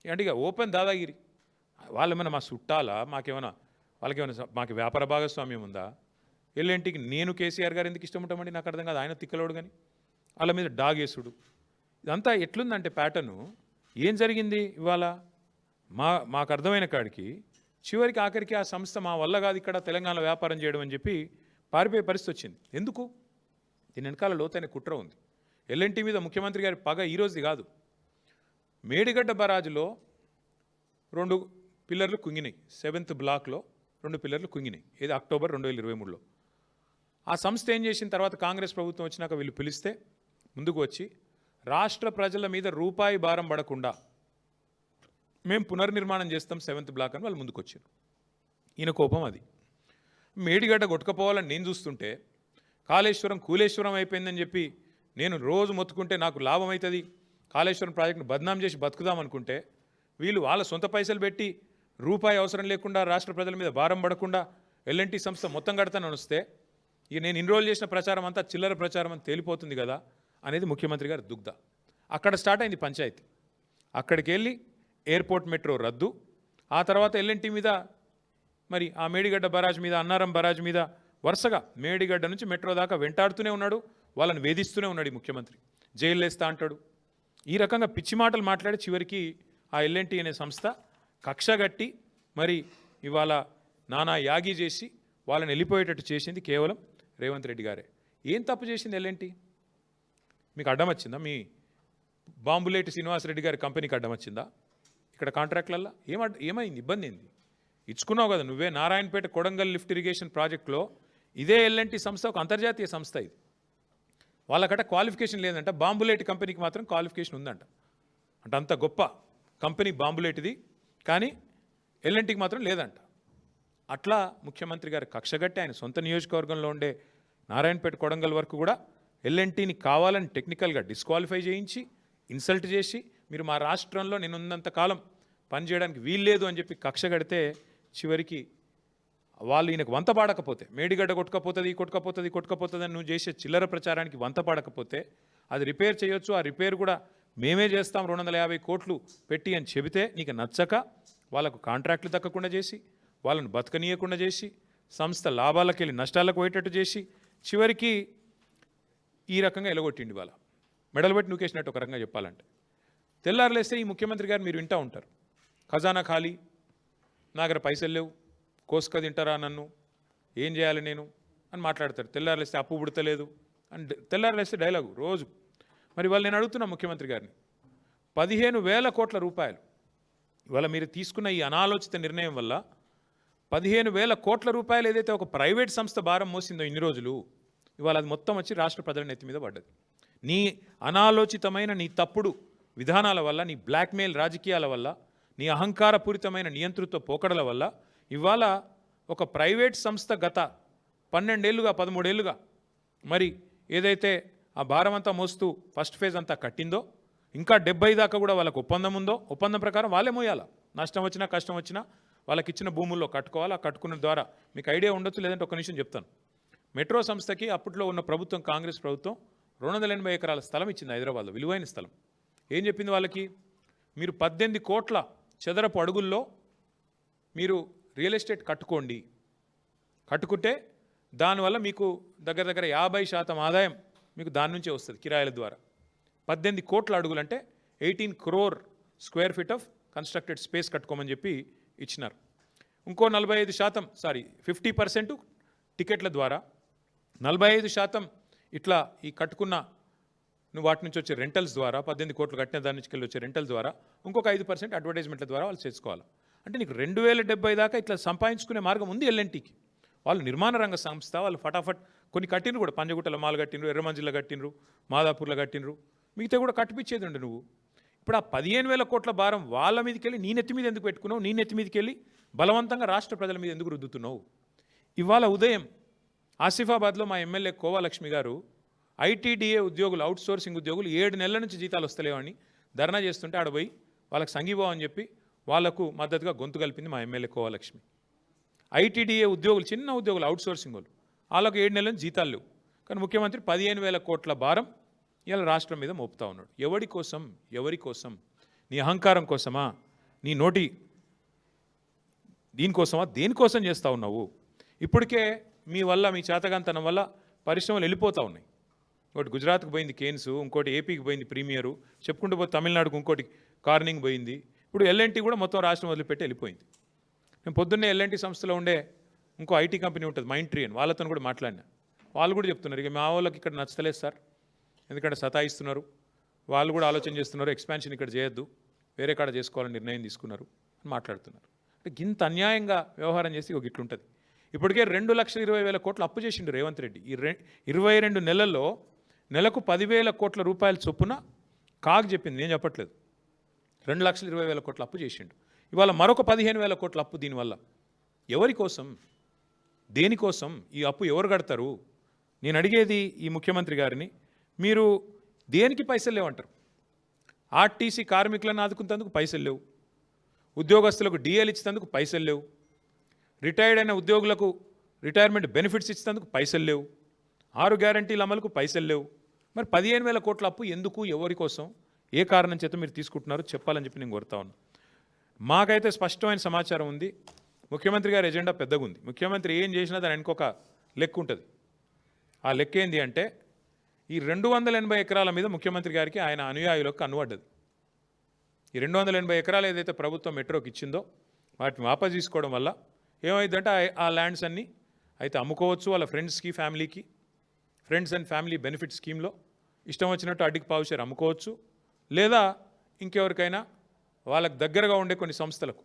అంటే ఇక ఓపెన్ దాదాగిరి. వాళ్ళేమైనా మా చుట్టాలా, మాకేమైనా వాళ్ళకేమైనా మాకు వ్యాపార భాగస్వామ్యం ఉందా? ఎల్ఎన్టీకి నేను కేసీఆర్ గారు ఎందుకు ఇష్టం ఉంటామండి నాకు అర్థం కాదు. ఆయన తిక్కలోడు కానీ వాళ్ళ మీద డాగేసుడు, ఇదంతా ఎట్లుందంటే ప్యాటర్ను. ఏం జరిగింది ఇవాళ? మాకు అర్థమైన కాడికి చివరికి ఆఖరికి ఆ సంస్థ మా వల్ల కాదు ఇక్కడ తెలంగాణ వ్యాపారం చేయడం అని చెప్పి పారిపోయే పరిస్థితి వచ్చింది. ఎందుకు? దీని వెనకాల లోతైన కుట్ర ఉంది. ఎల్ఎన్టీ మీద ముఖ్యమంత్రి గారి పగ ఈరోజుది కాదు. మేడిగడ్డ బరాజులో 2 పిల్లర్లు కుంగినాయి, 7th బ్లాక్లో 2 పిల్లర్లు కుంగినాయి. ఇది అక్టోబర్ 2023లో. ఆ సంస్థ ఏం చేసిన తర్వాత కాంగ్రెస్ ప్రభుత్వం వచ్చినాక వీళ్ళు పిలిస్తే ముందుకు వచ్చి, రాష్ట్ర ప్రజల మీద రూపాయి భారం పడకుండా మేము పునర్నిర్మాణం చేస్తాం 7th బ్లాక్ అని వాళ్ళు ముందుకు వచ్చారు. ఈయన కోపం అది. మేడిగడ్డ కొట్టుకపోవాలని నేను చూస్తుంటే, కాళేశ్వరం కూలేశ్వరం అయిపోయిందని చెప్పి నేను రోజు మొత్తుకుంటే నాకు లాభం అవుతుంది, కాళేశ్వరం ప్రాజెక్టును బద్నాం చేసి బతుకుదాం అనుకుంటే వీళ్ళు వాళ్ళ సొంత పైసలు పెట్టి రూపాయి అవసరం లేకుండా రాష్ట్ర ప్రజల మీద భారం పడకుండా ఎల్ఎన్టీ సంస్థ మొత్తం కడతానని వస్తే ఇక నేను ఇన్రోల్ చేసిన ప్రచారం అంతా చిల్లర ప్రచారం అని తేలిపోతుంది కదా అనేది ముఖ్యమంత్రి గారి దుగ్ధ. అక్కడ స్టార్ట్ అయింది పంచాయతీ. అక్కడికి వెళ్ళి ఎయిర్పోర్ట్ మెట్రో రద్దు, ఆ తర్వాత ఎల్ఎన్టీ మీద మరి ఆ మేడిగడ్డ బరాజ్ మీద అన్నారం బరాజ్ మీద వరుసగా మేడిగడ్డ నుంచి మెట్రో దాకా వెంటాడుతూనే ఉన్నాడు, వాళ్ళని వేధిస్తూనే ఉన్నాడు ఈ ముఖ్యమంత్రి. జైలు వేస్తా అంటాడు. ఈ రకంగా పిచ్చి మాటలు మాట్లాడి చివరికి ఆ ఎల్ఎన్టీ అనే సంస్థ కక్షగట్టి మరి ఇవాళ నానా యాగి చేసి వాళ్ళని వెళ్ళిపోయేటట్టు చేసింది కేవలం రేవంత్ రెడ్డి గారే. ఏం తప్పు చేసింది ఎల్ఎన్టీ? మీకు అడ్డం వచ్చిందా? మీ బాంబులేటి శ్రీనివాసరెడ్డి గారి కంపెనీకి అడ్డం వచ్చిందా? ఇక్కడ కాంట్రాక్ట్లల్లో ఏమైంది? ఇబ్బంది ఏంది? ఇచ్చుకున్నావు కదా నువ్వే. నారాయణపేట కొడంగల్ లిఫ్ట్ ఇరిగేషన్ ప్రాజెక్టులో ఇదే ఎల్ఎన్టీ సంస్థ ఒక అంతర్జాతీయ సంస్థ. ఇది వాళ్ళకట క్వాలిఫికేషన్ లేదంట, బాంబులేటి కంపెనీకి మాత్రం క్వాలిఫికేషన్ ఉందంట. అంటే అంత గొప్ప కంపెనీ బాంబులేటిది, కానీ ఎల్ఎన్టీకి మాత్రం లేదంట. అట్లా ముఖ్యమంత్రి గారు కక్షగట్టి ఆయన సొంత నియోజకవర్గంలో ఉండే నారాయణపేట కొడంగల్ వరకు కూడా ఎల్ఎన్టీని కావాలని టెక్నికల్గా డిస్క్వాలిఫై చేయించి ఇన్సల్ట్ చేసి మీరు మా రాష్ట్రంలో నేనున్నంత కాలం పనిచేయడానికి వీల్లేదు అని చెప్పి కక్ష కడితే చివరికి వాళ్ళు ఈయనకు వంత పాడకపోతే, మేడిగడ్డ కొట్టుకపోతుంది అని నువ్వు చేసే చిల్లర ప్రచారానికి వంత పాడకపోతే అది రిపేర్ చేయొచ్చు, ఆ రిపేర్ కూడా మేమే చేస్తాం 250 కోట్లు పెట్టి అని చెబితే నీకు నచ్చక వాళ్ళకు కాంట్రాక్టులు దక్కకుండా చేసి వాళ్ళని బతకనీయకుండా చేసి సంస్థ లాభాలకు వెళ్ళి నష్టాలకు పోయేటట్టు చేసి చివరికి ఈ రకంగా ఎలగొట్టిండి. వాళ్ళ మెడలు పెట్టి నూకేసినట్టు ఒక రకంగా చెప్పాలంటే. తెల్లారులేస్తే ఈ ముఖ్యమంత్రి గారు మీరు వింటూ ఉంటారు, ఖజానా ఖాళీ, నా దగ్గర పైసలు లేవు, కోసుక తింటారా నన్ను, ఏం చేయాలి నేను అని మాట్లాడతారు. తెల్లారులేస్తే అప్పు పుడతలేదు అని తెల్లారులేస్తే డైలాగు రోజు. మరి వాళ్ళు నేను అడుగుతున్నా ముఖ్యమంత్రి గారిని, 15,000 కోట్ల రూపాయలు ఇవాళ మీరు తీసుకున్న ఈ అనాలోచిత నిర్ణయం వల్ల 15,000 కోట్ల రూపాయలు ఏదైతే ఒక ప్రైవేట్ సంస్థ భారం మోసిందో ఇన్ని రోజులు, ఇవాళ అది మొత్తం వచ్చి రాష్ట్ర ప్రజల నెత్తి మీద పడ్డది. నీ అనాలోచితమైన నీ తప్పుడు విధానాల వల్ల, నీ బ్లాక్మెయిల్ రాజకీయాల వల్ల, నీ అహంకారపూరితమైన నియంతృత్వ పోకడల వల్ల ఇవాళ ఒక ప్రైవేట్ సంస్థ గత 12 ఏళ్ళుగా 13 ఏళ్ళుగా మరి ఏదైతే ఆ భారం అంతా మోస్తూ ఫస్ట్ ఫేజ్ అంతా కట్టిందో, ఇంకా 70 దాకా కూడా వాళ్ళకు ఒప్పందం ఉందో, ఒప్పందం ప్రకారం వాళ్ళే మోయాలా. నష్టం వచ్చినా కష్టం వచ్చినా వాళ్ళకి ఇచ్చిన భూముల్లో కట్టుకోవాలి. ఆ కట్టుకున్న ద్వారా మీకు ఐడియా ఉండొచ్చు, లేదంటే ఒక నిమిషం చెప్తాను. మెట్రో సంస్థకి అప్పట్లో ఉన్న ప్రభుత్వం, కాంగ్రెస్ ప్రభుత్వం 280 ఎకరాల స్థలం ఇచ్చింది హైదరాబాద్లో, విలువైన స్థలం. ఏం చెప్పింది వాళ్ళకి? మీరు 18 కోట్ల చదరపు అడుగుల్లో మీరు రియల్ ఎస్టేట్ కట్టుకోండి, కట్టుకుంటే దానివల్ల మీకు దగ్గర దగ్గర 50% ఆదాయం మీకు దాని నుంచే వస్తుంది కిరాయిల ద్వారా. 18 కోట్ల అడుగులు అంటే 18 crore square feet of constructed space కట్టుకోమని చెప్పి ఇచ్చినారు. ఇంకో 50% టికెట్ల ద్వారా, 45% ఇట్లా ఈ కట్టుకున్న నువ్వు వాటి నుంచి వచ్చే రెంటల్స్ ద్వారా, 18 కోట్లు కట్టిన దాని నుంచి వచ్చే రెంటల్ ద్వారా, ఇంకొక 5% అడ్వర్టైజ్మెంట్ల ద్వారా వాళ్ళు చేసుకోవాలి. అంటే నీకు 2070 దాకా ఇట్లా సంపాదించుకునే మార్గం ఉంది ఎల్ఎన్టీకి. వాళ్ళు నిర్మాణ రంగ సంస్థ, వాళ్ళు ఫటాఫట్ కొన్ని కట్టినరు కూడా, పంజగుట్టలో మాల్ కట్టినరు, ఎర్రమంజిల్లో కట్టినరు, మాదాపూర్లో కట్టినరు, మిగతా కూడా కట్టిపించేది ఉండే నువ్వు. ఇప్పుడు ఆ 15,000 కోట్ల భారం వాళ్ళ మీదకి వెళ్ళి నీ నెత్తి మీద ఎందుకు పెట్టుకున్నావు? నీ నెత్తి మీదకి వెళ్ళి బలవంతంగా రాష్ట్ర ప్రజల మీద ఎందుకు రుద్దుతున్నావు? ఇవాళ ఉదయం ఆసిఫాబాద్లో మా ఎమ్మెల్యే కోవాలక్ష్మి గారు ఐటీడీఏ ఉద్యోగులు, అవుట్సోర్సింగ్ ఉద్యోగులు 7 నెలల నుంచి జీతాలు వస్తలేవని ధర్నా చేస్తుంటే ఆడ పోయి వాళ్ళకి సంఘీభావం అని చెప్పి వాళ్లకు మద్దతుగా గొంతు కలిపింది మా ఎమ్మెల్యే కోవాలక్ష్మి. ఐటీడీఏ ఉద్యోగులు, చిన్న ఉద్యోగులు, అవుట్సోర్సింగ్ వాళ్ళు, వాళ్ళకు 7 నెలల నుంచి జీతాలు లేవు. కానీ ముఖ్యమంత్రి 15,000 కోట్ల భారం ఇలా రాష్ట్రం మీద మోపుతా ఉన్నాడు. ఎవరి కోసం? ఎవరి కోసం? నీ అహంకారం కోసమా? నీ నోటి దీనికోసమా? దేనికోసం చేస్తూ ఉన్నావు? ఇప్పటికే మీ వల్ల, మీ చేతగాంతనం వల్ల పరిశ్రమలు వెళ్ళిపోతూ ఉన్నాయి. ఒకటి గుజరాత్కి పోయింది కేన్స్, ఇంకోటి ఏపీకి పోయింది ప్రీమియరు, చెప్పుకుంటూ పోతే తమిళనాడుకు ఇంకోటి కార్నింగ్ పోయింది. ఇప్పుడు ఎల్ఎన్టీ కూడా మొత్తం రాష్ట్రం వదిలిపెట్టి వెళ్ళిపోయింది. నేను పొద్దున్నే ఎల్ఎన్టీ సంస్థలో ఉండే ఇంకో ఐటీ కంపెనీ ఉంటుంది మైండ్ ట్రీ అని, వాళ్ళతో కూడా మాట్లాడినా. వాళ్ళు కూడా చెప్తున్నారు, ఇక మా వాళ్ళకి ఇక్కడ నచ్చలేదు సార్, ఎందుకంటే సతాయిస్తున్నారు, వాళ్ళు కూడా ఆలోచన చేస్తున్నారు, ఎక్స్పాన్షన్ ఇక్కడ చేయొద్దు, వేరే కాడ చేసుకోవాలని నిర్ణయం తీసుకున్నారు అని మాట్లాడుతున్నారు. అంటే ఇంత అన్యాయంగా వ్యవహారం చేసి ఒక ఇట్లుంటుంది. ఇప్పటికే 2,20,000 కోట్లు అప్పు చేసిండు రేవంత్ రెడ్డి. ఈ 22 నెలల్లో నెలకు 10,000 కోట్ల రూపాయల చొప్పున కాగ్ చెప్పింది, నేను చెప్పట్లేదు, 2,20,000 కోట్ల అప్పు చేసిండు. ఇవాళ మరొక 15,000 కోట్ల అప్పు. దీనివల్ల ఎవరి కోసం? దేనికోసం? ఈ అప్పు ఎవరు కడతారు? నేను అడిగేది ఈ ముఖ్యమంత్రి గారిని, మీరు దేనికి పైసలు లేవంటారు? ఆర్టీసీ కార్మికులను ఆదుకునేందుకు పైసలు లేవు, ఉద్యోగస్తులకు డిఏలు ఇచ్చేందుకు పైసలు లేవు, రిటైర్డ్ అయిన ఉద్యోగులకు రిటైర్మెంట్ బెనిఫిట్స్ ఇచ్చేందుకు పైసలు లేవు, 6 గ్యారంటీల అమలుకు పైసలు లేవు. మరి 15,000 కోట్ల అప్పు ఎందుకు, ఎవరి కోసం, ఏ కారణం చేత మీరు తీసుకుంటున్నారో చెప్పాలని చెప్పి నేను కోరుతా ఉన్నాను. మాకైతే స్పష్టమైన సమాచారం ఉంది. ముఖ్యమంత్రి గారి ఎజెండా పెద్దగా ఉంది. ముఖ్యమంత్రి ఏం చేసినా దాని ఇంకొక లెక్క ఉంటుంది. ఆ లెక్క ఏంది అంటే ఈ 280 ఎకరాల మీద ముఖ్యమంత్రి గారికి ఆయన అనుయాయులకు కన్నుపడ్డది. ఈ 280 ఎకరాలు ఏదైతే ప్రభుత్వం మెట్రోకి ఇచ్చిందో వాటిని వాపసు తీసుకోవడం వల్ల ఏమైందంటే ఆ ల్యాండ్స్ అన్నీ అయితే అమ్ముకోవచ్చు, వాళ్ళ ఫ్రెండ్స్కి, ఫ్యామిలీకి, ఫ్రెండ్స్ అండ్ ఫ్యామిలీ బెనిఫిట్ స్కీమ్లో ఇష్టం వచ్చినట్టు అడ్డికి పావుషేర్ అమ్ముకోవచ్చు, లేదా ఇంకెవరికైనా వాళ్ళకు దగ్గరగా ఉండే కొన్ని సంస్థలకు,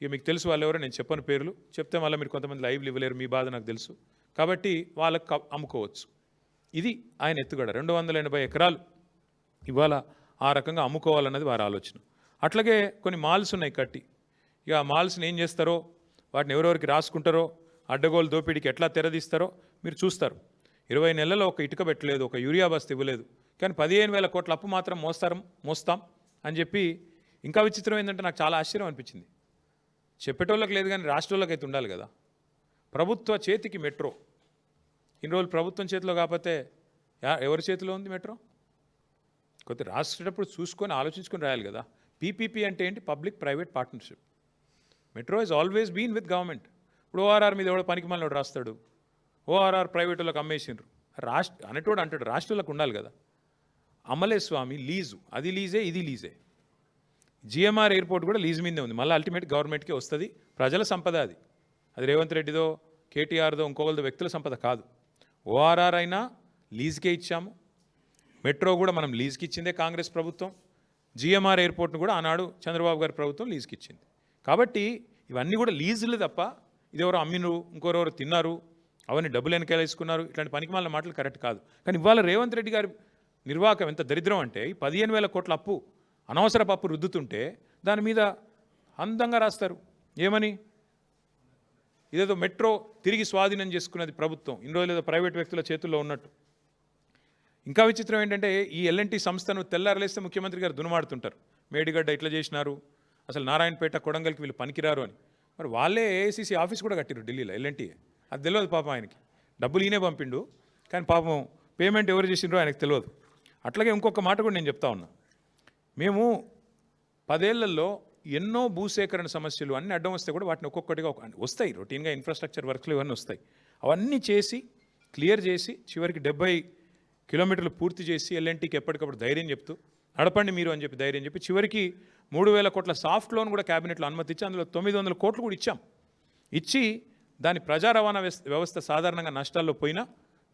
ఇక మీకు తెలుసు వాళ్ళు ఎవరో, నేను చెప్పని పేర్లు చెప్తే మళ్ళీ మీరు కొంతమంది లైవ్లు ఇవ్వలేరు, మీ బాధ నాకు తెలుసు, కాబట్టి వాళ్ళకు అమ్ముకోవచ్చు. ఇది ఆయన ఎత్తుగడ. 280 ఎకరాలు ఇవాళ ఆ రకంగా అమ్ముకోవాలన్నది వారి ఆలోచన. అట్లాగే కొన్ని మాల్స్ ఉన్నాయి కట్టి, ఇక ఆ మాల్స్ని ఏం చేస్తారో, వాటిని ఎవరెవరికి రాసుకుంటారో, అడ్డగోలు దోపిడీకి ఎట్లా తెరదీస్తారో మీరు చూస్తారు. 20 నెలల్లో ఒక ఇటుక పెట్టలేదు, ఒక యూరియా బస్తీ ఇవ్వలేదు, కానీ 15,000 కోట్ల అప్పు మాత్రం మోస్తాం అని చెప్పి. ఇంకా విచిత్రం ఏంటంటే నాకు చాలా ఆశ్చర్యం అనిపించింది. చెప్పేటోళ్ళకి లేదు కానీ రాష్ట్రాలకు అయితే ఉండాలి కదా. ప్రభుత్వ చేతికి మెట్రో, ఇన్ని రోజులు ప్రభుత్వం చేతిలో కాకపోతే ఎవరి చేతిలో ఉంది మెట్రో? కొద్దిగా రాసేటప్పుడు చూసుకొని ఆలోచించుకొని రాయాలి కదా. పీపీపీ అంటే ఏంటి? Public private partnership. Metro is always been with government. ఇప్పుడు ఓఆర్ఆర్ మీద ఎవడో పనికి మళ్ళీ రాస్తాడు, ఓఆర్ఆర్ ప్రైవేట్ వాళ్ళకి అమ్మేసిండ్రు, అనేటోడు అంటాడు రాష్ట్రాలకు ఉండాలి కదా. అమలే స్వామి లీజు, అది లీజే, ఇది లీజే. జిఎంఆర్ ఎయిర్పోర్ట్ కూడా లీజ్ మీదే ఉంది, మళ్ళీ అల్టిమేట్ గవర్నమెంట్కి వస్తుంది. ప్రజల సంపద అది, అది రేవంత్ రెడ్డిదో, కేటీఆర్దో, ఇంకోళ్ళదో వ్యక్తుల సంపద కాదు. ఓఆర్ఆర్ అయినా లీజ్కే ఇచ్చాము, మెట్రో కూడా మనం లీజ్కి ఇచ్చిందే కాంగ్రెస్ ప్రభుత్వం, జిఎంఆర్ ఎయిర్పోర్ట్ను కూడా ఆనాడు చంద్రబాబు గారి ప్రభుత్వం లీజ్కి ఇచ్చింది. కాబట్టి ఇవన్నీ కూడా లీజులు తప్ప ఇదెవరో అమ్మినరు, ఇంకోరెవరు తిన్నారు, అవన్నీ డబ్బులు వెనకాలేసుకున్నారు, ఇట్లాంటి పనికిమాలిన మాటలు కరెక్ట్ కాదు. కానీ ఇవాళ రేవంత్ రెడ్డి గారి నిర్వాహకం ఎంత దరిద్రం అంటే, ఈ 15,000 కోట్ల అప్పు, అనవసరపు అప్పు రుద్దుతుంటే దాని మీద అందంగా రాస్తారు ఏమని, ఇదేదో మెట్రో తిరిగి స్వాధీనం చేసుకున్నది ప్రభుత్వం, ఇన్ని రోజులు ఏదో ప్రైవేట్ వ్యక్తుల చేతుల్లో ఉన్నట్టు. ఇంకా విచిత్రం ఏంటంటే ఈ ఎల్ఎన్టీ సంస్థను తెల్లారలేస్తే ముఖ్యమంత్రి గారు దునమాడుతుంటారు, మేడిగడ్డ ఇట్లా చేసినారు, అసలు నారాయణపేట, కొడంగల్కి వీళ్ళు పనికిరారు అని. మరి వాళ్ళే ఏఐసీసీ ఆఫీస్ కూడా కట్టిరు ఢిల్లీలో, ఎల్ఎన్టీ. అది తెలియదు పాపం ఆయనకి, డబ్బులు ఈయనే పంపిండు, కానీ పాపం పేమెంట్ ఎవరు చేసిండ్రో ఆయనకు తెలియదు. అట్లాగే ఇంకొక మాట కూడా నేను చెప్తా ఉన్నా, మేము 10 ఏళ్లలో ఎన్నో భూసేకరణ సమస్యలు అన్నీ అడ్డం వస్తే కూడా వాటిని ఒక్కొక్కటిగా వస్తాయి, రొటీన్గా ఇన్ఫ్రాస్ట్రక్చర్ వర్క్లు ఇవన్నీ వస్తాయి, అవన్నీ చేసి క్లియర్ చేసి చివరికి 70 కిలోమీటర్లు పూర్తి చేసి ఎల్ఎన్టీకి ఎప్పటికప్పుడు ధైర్యం చెప్తూ నడపండి మీరు అని చెప్పి ధైర్యం చెప్పి చివరికి 3,000 కోట్ల సాఫ్ట్ లోన్ కూడా క్యాబినెట్లో అనుమతి ఇచ్చి అందులో 900 కోట్లు కూడా ఇచ్చాం. ఇచ్చి దాని ప్రజా రవాణా వ్యవస్థ సాధారణంగా నష్టాల్లో పోయినా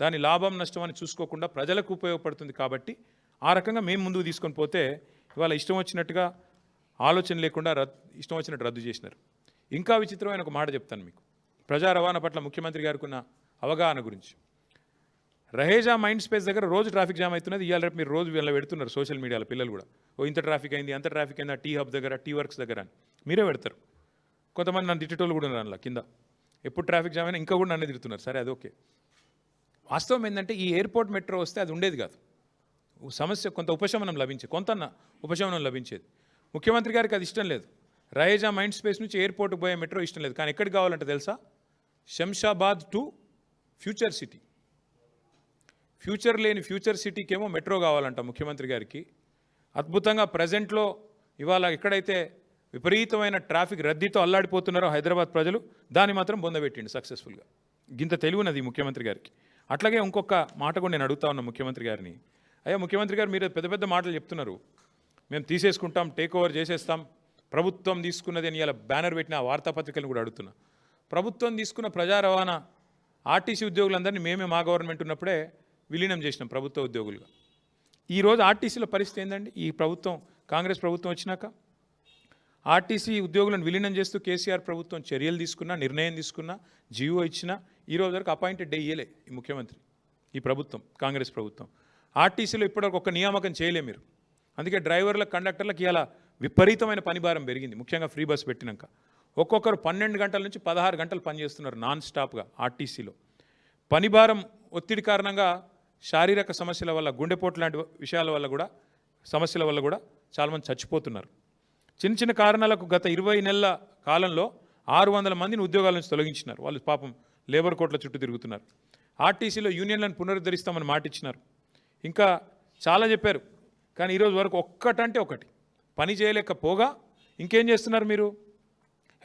దాని లాభం నష్టం అని చూసుకోకుండా ప్రజలకు ఉపయోగపడుతుంది. కాబట్టి ఆ రకంగా మేము ముందుకు తీసుకొని పోతే ఇవాళ ఇష్టం వచ్చినట్టుగా ఆలోచన లేకుండా ఇష్టం వచ్చినట్టు రద్దు చేసినారు. ఇంకా విచిత్రమైన ఒక మాట చెప్తాను మీకు, ప్రజా రవాణా పట్ల ముఖ్యమంత్రి గారికి ఉన్న అవగాహన గురించి. రహేజా మైండ్ స్పేస్ దగ్గర రోజు ట్రాఫిక్ జామ్ అవుతున్నది, ఇవాళ రేపు మీరు రోజు వీళ్ళ పెడుతున్నారు సోషల్ మీడియాలో, పిల్లలు కూడా ఓ ఇంత ట్రాఫిక్ అయింది, అంత ట్రాఫిక్ అయింది, టీ హబ్ దగ్గర, టీ వర్క్స్ దగ్గర అని మీరే పెడతారు. కొంతమంది నన్ను తిట్టేటోళ్ళు కూడా ఉన్నారు అందులో కింద, ఎప్పుడు ట్రాఫిక్ జామ్ అయినా ఇంకా కూడా నన్ను తిడుతున్నారు. సరే అది ఓకే. వాస్తవం ఏంటంటే ఈ ఎయిర్పోర్ట్ మెట్రో వస్తే అది ఉండేది కాదు, సమస్య కొంత ఉపశమనం లభించేది. ముఖ్యమంత్రి గారికి అది ఇష్టం లేదు. రహేజా మైండ్ స్పేస్ నుంచి ఎయిర్పోర్ట్కి పోయే మెట్రో ఇష్టం లేదు. కానీ ఎక్కడికి కావాలంటే తెలుసా? Shamshabad to future city. Future లేని ఫ్యూచర్ సిటీకేమో మెట్రో కావాలంట ముఖ్యమంత్రి గారికి. అద్భుతంగా ప్రజెంట్లో ఇవాళ ఎక్కడైతే విపరీతమైన ట్రాఫిక్ రద్దీతో అల్లాడిపోతున్నారో హైదరాబాద్ ప్రజలు, దాన్ని మాత్రం బొందబెట్టిండు సక్సెస్ఫుల్గా. గింత తెలివినది ముఖ్యమంత్రి గారికి. అట్లాగే ఇంకొక మాట కూడా నేను అడుగుతా ఉన్నా ముఖ్యమంత్రి గారిని, అయ్యా ముఖ్యమంత్రి గారు మీరు పెద్ద పెద్ద మాటలు చెప్తున్నారు, మేము తీసేసుకుంటాం, టేక్ ఓవర్ చేసేస్తాం, ప్రభుత్వం తీసుకున్నది అని ఇలా బ్యానర్ పెట్టిన ఆ వార్తాపత్రికలను కూడా అడుగుతున్నా. ప్రభుత్వం తీసుకున్న ప్రజా రవాణా ఆర్టీసీ ఉద్యోగులందరినీ మేమే మా గవర్నమెంట్ ఉన్నప్పుడే విలీనం చేసినాం ప్రభుత్వ ఉద్యోగులుగా. ఈరోజు ఆర్టీసీలో పరిస్థితి ఏంటండి? ఈ ప్రభుత్వం, కాంగ్రెస్ ప్రభుత్వం వచ్చినాక ఆర్టీసీ ఉద్యోగులను విలీనం చేస్తూ కేసీఆర్ ప్రభుత్వం చర్యలు తీసుకున్నా, నిర్ణయం తీసుకున్నా, జీవో ఇచ్చినా ఈరోజు వరకు అపాయింటెడ్ డే ఇయ్యలే ఈ ముఖ్యమంత్రి, ఈ ప్రభుత్వం, కాంగ్రెస్ ప్రభుత్వం. ఆర్టీసీలో ఇప్పటివరకు ఒక నియామకం చేయలే మీరు. అందుకే డ్రైవర్లకు, కండక్టర్లకు ఇలా విపరీతమైన పనిభారం పెరిగింది, ముఖ్యంగా ఫ్రీ బస్ పెట్టినాక. ఒక్కొక్కరు 12 గంటల నుంచి 16 గంటలు పనిచేస్తున్నారు నాన్ స్టాప్గా ఆర్టీసీలో. పనిభారం, ఒత్తిడి కారణంగా శారీరక సమస్యల వల్ల, గుండెపోటు లాంటి విషయాల వల్ల కూడా సమస్యల వల్ల కూడా చాలామంది చచ్చిపోతున్నారు. చిన్న చిన్న కారణాలకు గత 20 నెలల కాలంలో 600 మందిని ఉద్యోగాల నుంచి తొలగించినారు. వాళ్ళు పాపం లేబర్ కోర్టుల చుట్టూ తిరుగుతున్నారు. ఆర్టీసీలో యూనియన్లను పునరుద్ధరిస్తామని మాట ఇచ్చినారు. ఇంకా చాలా చెప్పారు. కానీ ఈరోజు వరకు ఒక్కటంటే ఒకటి పని చేయలేకపోగా ఇంకేం చేస్తున్నారు మీరు?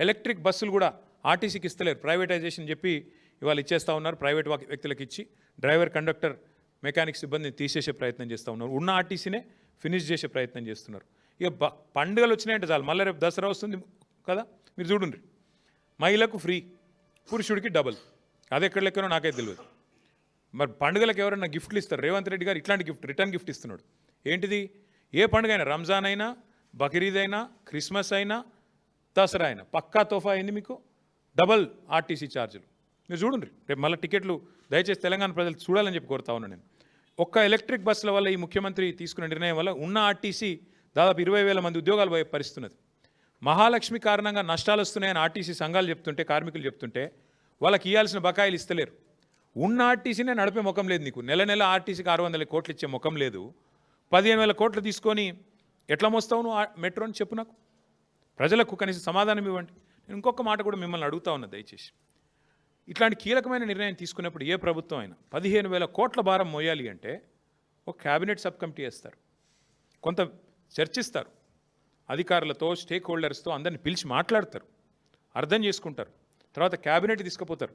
ఎలక్ట్రిక్ బస్సులు కూడా ఆర్టీసీకి ఇస్తలేరు. ప్రైవేటైజేషన్ చెప్పి ఇవాళ ఇచ్చేస్తూ ఉన్నారు. ప్రైవేట్ వ్యక్తులకు ఇచ్చి డ్రైవర్, కండక్టర్, మెకానిక్ సిబ్బందిని తీసేసే ప్రయత్నం చేస్తూ ఉన్నారు. ఉన్న ఆర్టీసీనే ఫినిష్ చేసే ప్రయత్నం చేస్తున్నారు. ఇక పండుగలు వచ్చినాయంటే చాలు. మళ్ళీ రేపు దసరా వస్తుంది కదా, మీరు చూడండి. మహిళకు ఫ్రీ, పురుషుడికి డబుల్. అది ఎక్కడ లెక్కనో నాకైతే తెలియదు. మరి పండుగలకు ఎవరైనా గిఫ్ట్లు ఇస్తారు? రేవంత్ రెడ్డి గారు ఇట్లాంటి గిఫ్ట్, రిటర్న్ గిఫ్ట్ ఇస్తున్నాడు. ఏంటిది? ఏ పండుగ అయినా, రంజాన్ అయినా, బక్రీద్ అయినా, క్రిస్మస్ అయినా, దసరా అయినా పక్కా తోఫా అయింది మీకు, డబల్ ఆర్టీసీ ఛార్జీలు. మీరు చూడండి. రేపు మళ్ళీ టికెట్లు దయచేసి తెలంగాణ ప్రజలు చూడాలని చెప్పి కోరుతా ఉన్నాను నేను. ఒక్క ఎలక్ట్రిక్ బస్సుల వల్ల ఈ ముఖ్యమంత్రి తీసుకున్న నిర్ణయం వల్ల ఉన్న ఆర్టీసీ దాదాపు 20,000 మంది ఉద్యోగాలు పోయే పరిస్థితున్నది. మహాలక్ష్మి కారణంగా నష్టాలు వస్తున్నాయని ఆర్టీసీ సంఘాలు చెప్తుంటే, కార్మికులు చెప్తుంటే వాళ్ళకి ఇవ్వాల్సిన బకాయిలు ఇస్తలేరు. ఉన్న ఆర్టీసీనే నడిపే ముఖం లేదు నీకు. నెల నెల ఆర్టీసీకి 600 కోట్లు ఇచ్చే ముఖం లేదు. 15,000 కోట్లు తీసుకొని ఎట్లా మోస్తావు నువ్వు మెట్రోని? చెప్పు నాకు. ప్రజలకు కనీసం సమాధానం ఇవ్వండి. నేను ఇంకొక మాట కూడా మిమ్మల్ని అడుగుతా ఉన్నా దయచేసి. ఇట్లాంటి కీలకమైన నిర్ణయం తీసుకున్నప్పుడు ఏ ప్రభుత్వం అయినా 15,000 కోట్ల భారం మోయాలి అంటే ఒక క్యాబినెట్ సబ్ కమిటీ వేస్తారు, కొంత చర్చిస్తారు, అధికారులతో, స్టేక్ హోల్డర్స్తో అందరిని పిలిచి మాట్లాడతారు, అర్థం చేసుకుంటారు. తర్వాత క్యాబినెట్ తీసుకుపోతారు,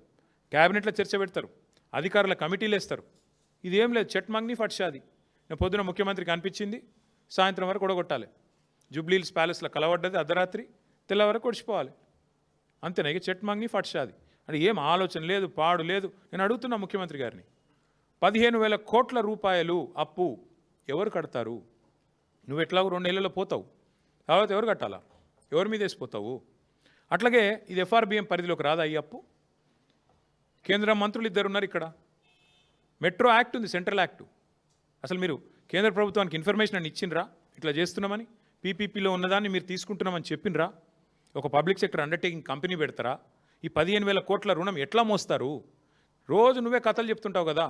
క్యాబినెట్లో చర్చ పెడతారు, అధికారుల కమిటీలు వేస్తారు. ఇదేం లేదు, చెట్ మంగ్ని ఫట్షాది. నేను పొద్దున ముఖ్యమంత్రికి అనిపించింది, సాయంత్రం వరకు ఒడగొట్టాలి. జూబ్లీహిల్స్ ప్యాలెస్లో కలవడ్డది, అర్ధరాత్రి తెల్లవరకు ఒడిచిపోవాలి. అంతేనా? ఇక చెట్ మంగ్ని ఫట్షాది అంటే ఏం ఆలోచన లేదు, పాడు లేదు. నేను అడుగుతున్నా ముఖ్యమంత్రి గారిని, 15,000 కోట్ల రూపాయలు అప్పు ఎవరు కడతారు? నువ్వు ఎట్లాగో 2 నెలల్లో పోతావు, తర్వాత ఎవరు కట్టాలా? ఎవరి మీద వేసిపోతావు? అట్లాగే ఇది ఎఫ్ఆర్బిఎం పరిధిలోకి రాదా ఈ అప్పు? కేంద్ర మంత్రులు 2 ఉన్నారు ఇక్కడ. మెట్రో యాక్ట్ ఉంది, సెంట్రల్ యాక్టు. అసలు మీరు కేంద్ర ప్రభుత్వానికి ఇన్ఫర్మేషన్ అని ఇచ్చిండ్రా? ఇట్లా చేస్తున్నామని, పీపీపీలో ఉన్నదాన్ని మీరు తీసుకుంటున్నామని చెప్పినరా? ఒక పబ్లిక్ సెక్టర్ అండర్టేకింగ్ కంపెనీ పెడతారా? ఈ 15,000 కోట్ల రుణం ఎట్లా మోస్తారు? రోజు నువ్వే కథలు చెప్తుంటావు కదా,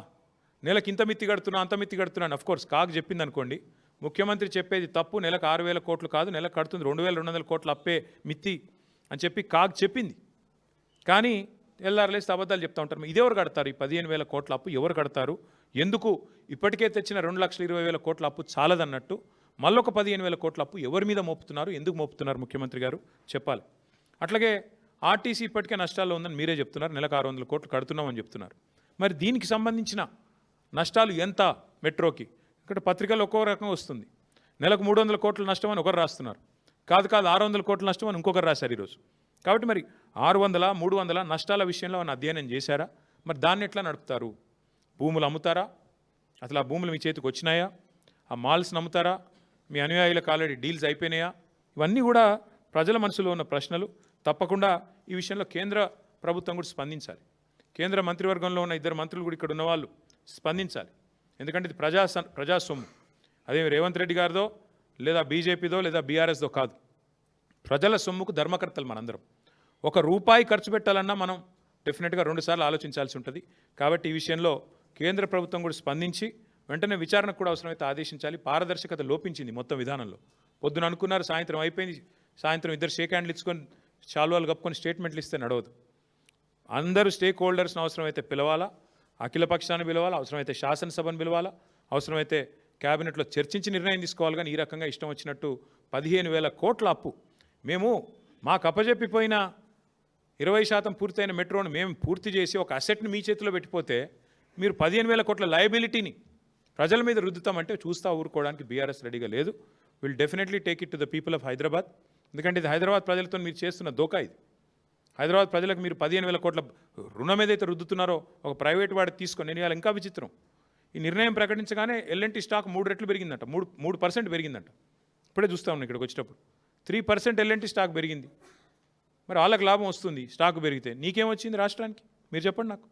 నెలకు ఇంత మిత్తి కడుతున్నా, అంత మిత్తి కడుతున్నాను. అఫ్కోర్స్ కాగ్ చెప్పింది అనుకోండి, ముఖ్యమంత్రి చెప్పేది తప్పు. నెలకు 6,000 కోట్లు కాదు, నెలకు కడుతుంది 2,200 కోట్ల అప్పే మిత్తి అని చెప్పి కాగ్ చెప్పింది. కానీ ఎల్ఆర్లేసి అబద్ధాలు చెప్తూ ఉంటారు. ఇదెవరు కడతారు? ఈ 15,000 కోట్ల అప్పు ఎవరు కడతారు? ఎందుకు ఇప్పటికే తెచ్చిన 2,20,000 కోట్ల అప్పు చాలదన్నట్టు మళ్ళొక 15,000 కోట్ల అప్పు ఎవరి మీద మోపుతున్నారు? ఎందుకు మోపుతున్నారు? ముఖ్యమంత్రి గారు చెప్పాలి. అట్లాగే ఆర్టీసీ ఇప్పటికే నష్టాల్లో ఉందని మీరే చెప్తున్నారు, నెలకు 600 కోట్లు కడుతున్నామని చెప్తున్నారు. మరి దీనికి సంబంధించిన నష్టాలు ఎంత మెట్రోకి? ఇక్కడ పత్రికలు ఒక్కో రకంగా వస్తుంది. నెలకు 300 కోట్ల నష్టం అని ఒకరు రాస్తున్నారు, కాదు 600 కోట్ల నష్టం అని ఇంకొకరు రాశారు ఈరోజు. కాబట్టి మరి 600, 300 నష్టాల విషయంలో ఏమైనా అధ్యయనం చేశారా? మరి దాన్ని ఎట్లా నడుపుతారు? భూములు అమ్ముతారా? అసలు ఆ భూములు మీ చేతికి వచ్చినాయా? ఆ మాల్స్ నమ్ముతారా? మీ అనుయాయులకు ఆల్రెడీ డీల్స్ అయిపోయినాయా? ఇవన్నీ కూడా ప్రజల మనసులో ఉన్న ప్రశ్నలు. తప్పకుండా ఈ విషయంలో కేంద్ర ప్రభుత్వం కూడా స్పందించాలి. కేంద్ర మంత్రివర్గంలో ఉన్న 2 మంత్రులు కూడా ఇక్కడ ఉన్నవాళ్ళు స్పందించాలి. ఎందుకంటే ఇది ప్రజా సొమ్ము. అదే రేవంత్ రెడ్డి గారిదో, లేదా బీజేపీదో, లేదా బీఆర్ఎస్దో కాదు. ప్రజల సొమ్ముకు ధర్మకర్తలు మనందరం. 1 రూపాయి ఖర్చు పెట్టాలన్నా మనం డెఫినెట్గా 2 సార్లు ఆలోచించాల్సి ఉంటుంది. కాబట్టి ఈ విషయంలో కేంద్ర ప్రభుత్వం కూడా స్పందించి వెంటనే విచారణకు కూడా అవసరమైతే ఆదేశించాలి. పారదర్శకత లోపించింది మొత్తం విధానంలో. పొద్దున అనుకున్నారు, సాయంత్రం అయిపోయింది. సాయంత్రం 2 షేక్ హ్యాండ్లు ఇచ్చుకొని చాలువాలు కప్పుకొని స్టేట్మెంట్లు ఇస్తే నడవదు. అందరూ స్టేక్ హోల్డర్స్ని అవసరమైతే పిలవాలా, అఖిలపక్షాన్ని పిలవాలా, అవసరమైతే శాసనసభను పిలవాలా, అవసరమైతే క్యాబినెట్లో చర్చించి నిర్ణయం తీసుకోవాలి. కానీ ఈ రకంగా ఇష్టం వచ్చినట్టు 15,000 కోట్ల అప్పు మేము మాకు అప్పజెప్పిపోయిన 20% పూర్తయిన మెట్రోను మేము పూర్తి చేసి ఒక అసెట్ని మీ చేతిలో పెట్టిపోతే మీరు 15,000 కోట్ల లయబిలిటీని ప్రజల మీద రుద్దుతామంటే చూస్తా ఊరుకోవడానికి బీఆర్ఎస్ రెడీగా లేదు. Will definitely take it to the people of Hyderabad. ఎందుకంటే ఇది హైదరాబాద్ ప్రజలతో మీరు చేస్తున్న దోకా. ఇది హైదరాబాద్ ప్రజలకు మీరు 15,000 కోట్ల రుణం ఏదైతే రుద్దుతున్నారో ఒక ప్రైవేట్ వాడికి తీసుకొని, నేను ఇవాళ ఇంకా విచిత్రం, ఈ నిర్ణయం ప్రకటించగానే ఎల్ఎన్టీ స్టాక్ 3 రెట్లు పెరిగిందంట, 3% పెరిగిందంట. ఇప్పుడే చూస్తా ఉన్నాను ఇక్కడికి వచ్చేటప్పుడు 3% ఎల్ఎన్టీ స్టాక్ పెరిగింది. మరి వాళ్ళకి లాభం వస్తుంది స్టాక్ పెరిగితే, నీకేమొచ్చింది రాష్ట్రానికి? మీరు చెప్పండి నాకు.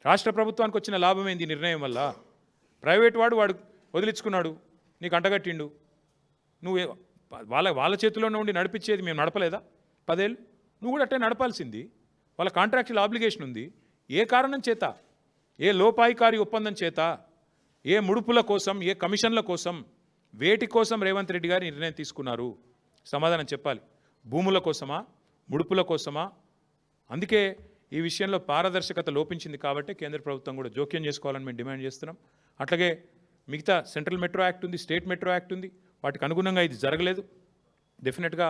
రాష్ట్ర ప్రభుత్వానికి వచ్చిన లాభం ఏంది నిర్ణయం వల్ల? ప్రైవేట్ వాడు వదిలించుకున్నాడు, నీకు అంటగట్టిండు. నువ్వు వాళ్ళ చేతిలోనే ఉండి నడిపించేది మేము నడపలేదా 10 ఏళ్ళు? నువ్వు కూడా అట్టే నడపాల్సింది. వాళ్ళ కాంట్రాక్చువల్ ఆబ్లిగేషన్ ఉంది. ఏ కారణం చేత, ఏ లోపాయికారి ఒప్పందం చేత, ఏ ముడుపుల కోసం, ఏ కమిషన్ల కోసం వేటి కోసం రేవంత్ రెడ్డి గారు నిర్ణయం తీసుకున్నారు? సమాధానం చెప్పాలి. భూముల కోసమా, ముడుపుల కోసమా? అందుకే ఈ విషయంలో పారదర్శకత లోపించింది కాబట్టి కేంద్ర ప్రభుత్వం కూడా జోక్యం చేసుకోవాలని మేము డిమాండ్ చేస్తున్నాం. అట్లాగే మిగతా సెంట్రల్ మెట్రో యాక్ట్ ఉంది, స్టేట్ మెట్రో యాక్ట్ ఉంది, వాటికి అనుగుణంగా ఇది జరగలేదు. డెఫినెట్గా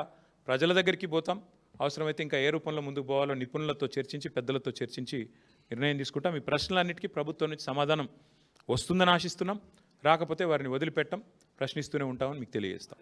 ప్రజల దగ్గరికి పోతాం. అవసరమైతే ఇంకా ఏ రూపంలో ముందుకు పోవాలో నిపుణులతో చర్చించి, పెద్దలతో చర్చించి నిర్ణయం తీసుకుంటాం. ఈ ప్రశ్నలన్నిటికీ ప్రభుత్వం నుంచి సమాధానం వస్తుందని ఆశిస్తున్నాం. రాకపోతే వారిని వదిలిపెట్టం, ప్రశ్నిస్తూనే ఉంటామని మీకు తెలియజేస్తాం.